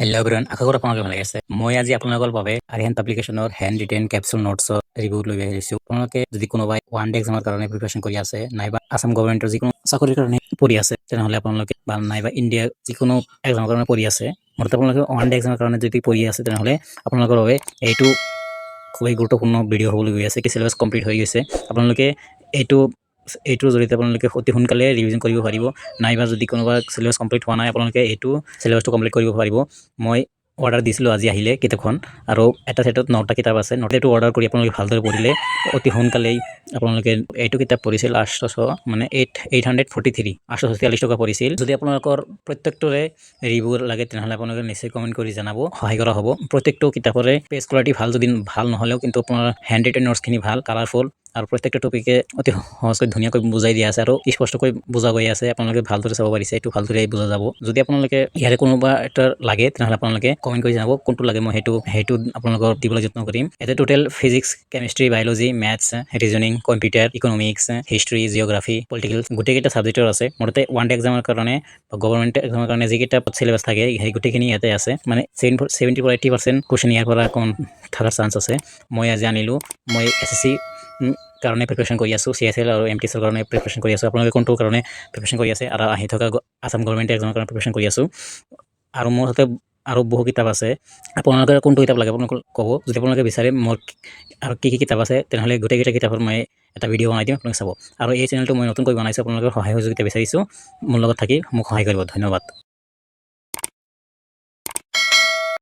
Hello' everyone, আশা কৰোঁ আপোনালোকে ভালে আছে। মই আজি আপোনালোকৰ বাবে আৰিহান্ত এপ্লিকেশ্যনৰ হেণ্ড ৰিটেন কেপচুল নোটছৰ ৰিভিউ লৈ আহিছোঁ। আপোনালোকে যদি কোনোবাই ওৱান ডে এক্সামৰ কাৰণে প্ৰিপাৰেশ্যন কৰি আছে, নাইবা আসাম গভৰ্ণমেণ্টৰ যিকোনো চাকৰিৰ কাৰণে পঢ়ি আছে, তেনেহ'লে আপোনালোকে বা নাইবা ইণ্ডিয়াৰ যিকোনো এক্সামৰ কাৰণে পঢ়ি আছে, মুঠতে আপোনালোকে ওৱান ডে এক্সামৰ কাৰণে যদি পঢ়ি আছে, তেনেহ'লে আপোনালোকৰ বাবে এইটো খুবেই গুৰুত্বপূৰ্ণ ভিডিঅ' হ'বলৈ গৈ আছে। কি চিলেবাছ কমপ্লিট হৈ গৈছে, আপোনালোকে এইটোৰ জৰিয়তে আপোনালোকে অতি সোনকালে ৰিভিজন কৰিব পাৰিব, নাইবা যদি কোনোবা চিলেবাছ কমপ্লিট হোৱা নাই, আপোনালোকে এইটো চিলেবাছটো কমপ্লিট কৰিব পাৰিব। মই অৰ্ডাৰ দিছিলোঁ, আজি আহিলে কিতাপখন, আৰু এটা ছেটত 9টা কিতাপ আছে। এইটো অৰ্ডাৰ কৰি আপোনালোকে ভালদৰে পঢ়িলে অতি সোনকালেই আপোনালোকে এইটো কিতাপ পঢ়িছিল 843 টকা পৰিছিল। যদি আপোনালোকৰ প্ৰত্যেকটোৰে ৰিভিউ লাগে, তেনেহ'লে আপোনালোকে নিশ্চয় কমেণ্ট কৰি জনাব, সহায় কৰা হ'ব। প্ৰত্যেকটো কিতাপৰে পেজ কোৱালিটি ভাল, যদি ভাল নহ'লেও কিন্তু আপোনাৰ হেণ্ড ৰিটেন নোটছখিনি ভাল, কালাৰফুল, আৰু প্ৰত্যেকটো টপিকে অতি সহজকৈ ধুনীয়াকৈ বুজাই দিয়া আছে আৰু স্পষ্টকৈ বুজা গৈ আছে। আপোনালোকে ভালদৰে চাব পাৰিছে, এইটো ভালদৰে বুজা যাব। যদি আপোনালোকে ইয়াৰে কোনোবা এটা লাগে, তেনেহ'লে আপোনালোকে কমেণ্ট কৰি জনাব কোনটো লাগে, মই সেইটো আপোনালোকক দিবলৈ যত্ন কৰিম। ইয়াতে total physics, chemistry, biology, maths, reasoning, computer, economics, history, geography, political, গোটেইকেইটা ছাবজেক্টৰ আছে। মুঠতে ওৱান ডে এক্সামৰ কাৰণে বা গভৰ্ণমেণ্ট এক্সামৰ কাৰণে যিকেইটা চিলেবাছ থাকে, সেই গোটেইখিনি ইয়াতে আছে। মানে 70% কুৱেশ্যন ইয়াৰ পৰা থকাৰ চান্স আছে। মই আজি আনিলোঁ। মই SSC কাৰণে প্ৰিপাৰেশ্যন কৰি আছোঁ, CSL আৰু MTSৰ কাৰণে প্ৰিপাৰেশ্যন কৰি আছোঁ। আপোনালোকে কোনটো কাৰণে প্ৰিপাৰেশ্যন কৰি আছে? আৰু আহি থকা আসাম গভৰ্ণমেণ্ট এক্সামৰ কাৰণে প্ৰিপাৰেশ্যন কৰি আছোঁ। আৰু মোৰ হাতে আৰু বহু কিতাপ আছে। আপোনালোকে কোনটো কিতাপ লাগে আপোনালোকে ক'ব। যদি আপোনালোকে বিচাৰে মোৰ আৰু কি কিতাপ আছে, তেনেহ'লে গোটেইকেইটা কিতাপৰ মই এটা ভিডিঅ' বনাই দিম, আপোনালোকে চাব। আৰু এই চেনেলটো মই নতুনকৈ বনাইছোঁ, আপোনালোকৰ সহায় সহযোগিতা বিচাৰিছোঁ। মোৰ লগত থাকি মোক সহায় কৰিব। ধন্যবাদ।